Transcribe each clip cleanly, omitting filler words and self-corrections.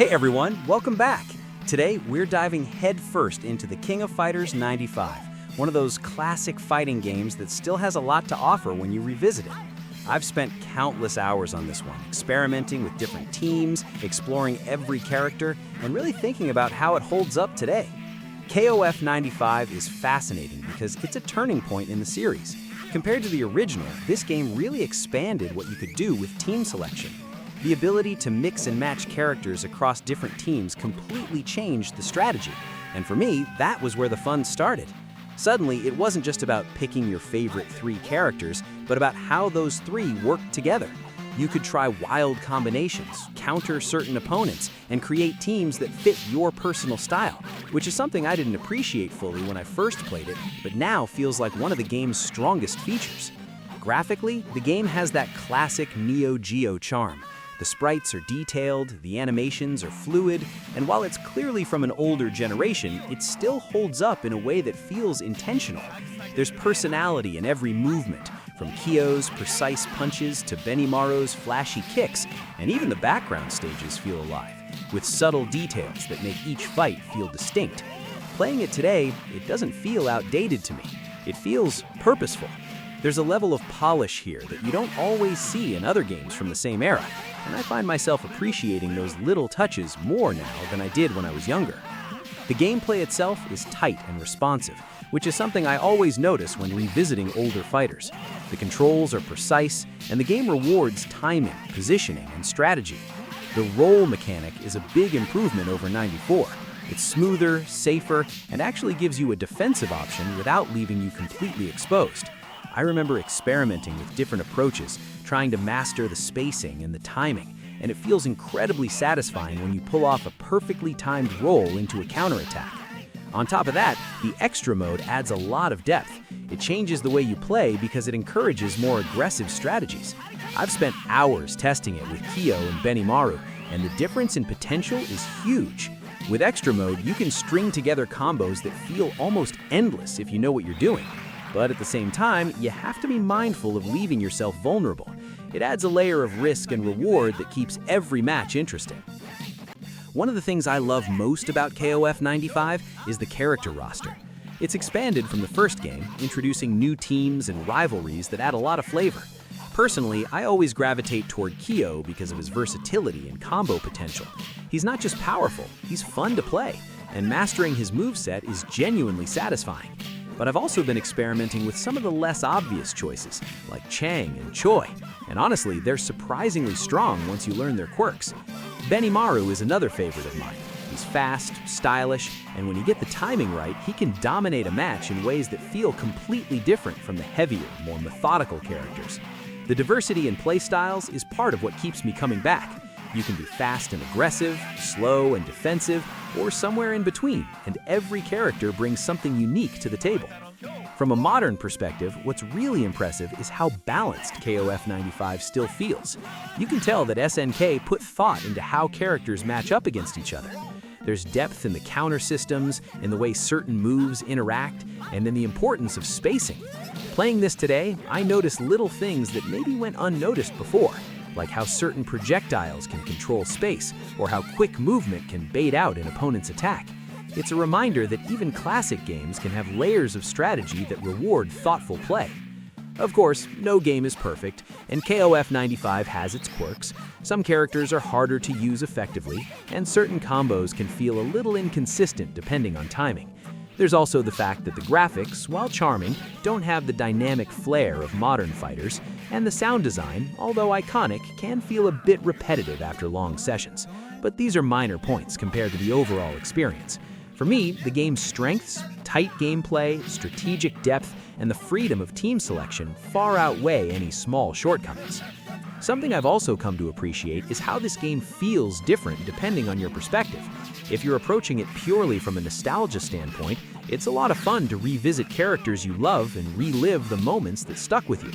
Hey everyone, welcome back. Today we're diving headfirst into the King of Fighters 95, one of those classic fighting games that still has a lot to offer when you revisit it. I've spent countless hours on this one, experimenting with different teams, exploring every character, and really thinking about how it holds up today. KOF 95 is fascinating because it's a turning point in the series. Compared to the original, this game really expanded what you could do with team selection. The ability to mix and match characters across different teams completely changed the strategy, and for me, that was where the fun started. Suddenly, it wasn't just about picking your favorite 3 characters, but about how those 3 worked together. You could try wild combinations, counter certain opponents, and create teams that fit your personal style, which is something I didn't appreciate fully when I first played it, but now feels like one of the game's strongest features. Graphically, the game has that classic Neo Geo charm. The sprites are detailed, the animations are fluid, and while it's clearly from an older generation, it still holds up in a way that feels intentional. There's personality in every movement, from Kyo's precise punches to Benimaru's flashy kicks, and even the background stages feel alive, with subtle details that make each fight feel distinct. Playing it today, it doesn't feel outdated to me. It feels purposeful. There's a level of polish here that you don't always see in other games from the same era, and I find myself appreciating those little touches more now than I did when I was younger. The gameplay itself is tight and responsive, which is something I always notice when revisiting older fighters. The controls are precise, and the game rewards timing, positioning, and strategy. The roll mechanic is a big improvement over 94. It's smoother, safer, and actually gives you a defensive option without leaving you completely exposed. I remember experimenting with different approaches, trying to master the spacing and the timing, and it feels incredibly satisfying when you pull off a perfectly timed roll into a counterattack. On top of that, the extra mode adds a lot of depth. It changes the way you play because it encourages more aggressive strategies. I've spent hours testing it with Kyo and Benimaru, and the difference in potential is huge. With extra mode, you can string together combos that feel almost endless if you know what you're doing. But at the same time, you have to be mindful of leaving yourself vulnerable. It adds a layer of risk and reward that keeps every match interesting. One of the things I love most about KOF 95 is the character roster. It's expanded from the first game, introducing new teams and rivalries that add a lot of flavor. Personally, I always gravitate toward Kyo because of his versatility and combo potential. He's not just powerful, he's fun to play, and mastering his moveset is genuinely satisfying. But I've also been experimenting with some of the less obvious choices, like Chang and Choi, and honestly, they're surprisingly strong once you learn their quirks. Benimaru is another favorite of mine. He's fast, stylish, and when you get the timing right, he can dominate a match in ways that feel completely different from the heavier, more methodical characters. The diversity in playstyles is part of what keeps me coming back. You can be fast and aggressive, slow and defensive, or somewhere in between, and every character brings something unique to the table. From a modern perspective, what's really impressive is how balanced KOF 95 still feels. You can tell that SNK put thought into how characters match up against each other. There's depth in the counter systems, in the way certain moves interact, and in the importance of spacing. Playing this today, I notice little things that maybe went unnoticed before, like how certain projectiles can control space, or how quick movement can bait out an opponent's attack. It's a reminder that even classic games can have layers of strategy that reward thoughtful play. Of course, no game is perfect, and KOF 95 has its quirks. Some characters are harder to use effectively, and certain combos can feel a little inconsistent depending on timing. There's also the fact that the graphics, while charming, don't have the dynamic flair of modern fighters, and the sound design, although iconic, can feel a bit repetitive after long sessions. But these are minor points compared to the overall experience. For me, the game's strengths, tight gameplay, strategic depth, and the freedom of team selection far outweigh any small shortcomings. Something I've also come to appreciate is how this game feels different depending on your perspective. If you're approaching it purely from a nostalgia standpoint, it's a lot of fun to revisit characters you love and relive the moments that stuck with you.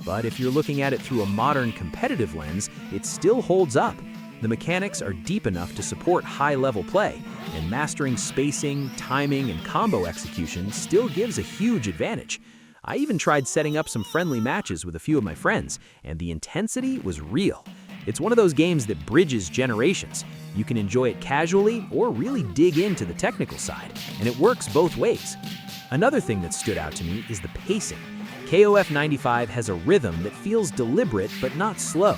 But if you're looking at it through a modern competitive lens, it still holds up. The mechanics are deep enough to support high-level play, and mastering spacing, timing, and combo execution still gives a huge advantage. I even tried setting up some friendly matches with a few of my friends, and the intensity was real. It's one of those games that bridges generations. You can enjoy it casually or really dig into the technical side, and it works both ways. Another thing that stood out to me is the pacing. KOF 95 has a rhythm that feels deliberate but not slow.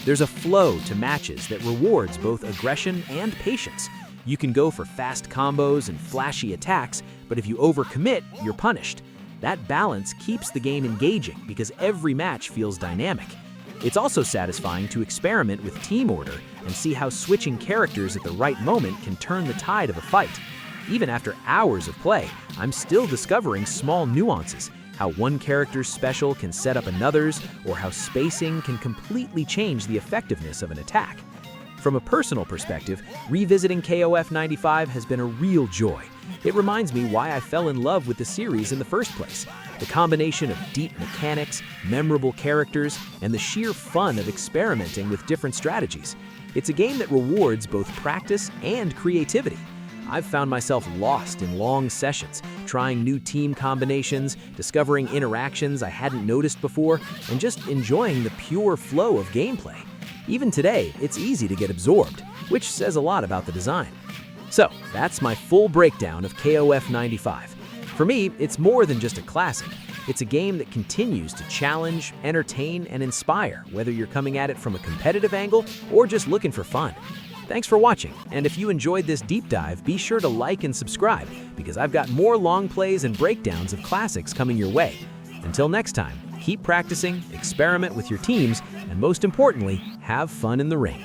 There's a flow to matches that rewards both aggression and patience. You can go for fast combos and flashy attacks, but if you overcommit, you're punished. That balance keeps the game engaging because every match feels dynamic. It's also satisfying to experiment with team order and see how switching characters at the right moment can turn the tide of a fight. Even after hours of play, I'm still discovering small nuances, how one character's special can set up another's, or how spacing can completely change the effectiveness of an attack. From a personal perspective, revisiting KOF 95 has been a real joy. It reminds me why I fell in love with the series in the first place. The combination of deep mechanics, memorable characters, and the sheer fun of experimenting with different strategies. It's a game that rewards both practice and creativity. I've found myself lost in long sessions, trying new team combinations, discovering interactions I hadn't noticed before, and just enjoying the pure flow of gameplay. Even today, it's easy to get absorbed, which says a lot about the design. So, that's my full breakdown of KOF 95. For me, it's more than just a classic. It's a game that continues to challenge, entertain, and inspire, whether you're coming at it from a competitive angle or just looking for fun. Thanks for watching, and if you enjoyed this deep dive, be sure to like and subscribe, because I've got more long plays and breakdowns of classics coming your way. Until next time, keep practicing, experiment with your teams, and most importantly, have fun in the ring.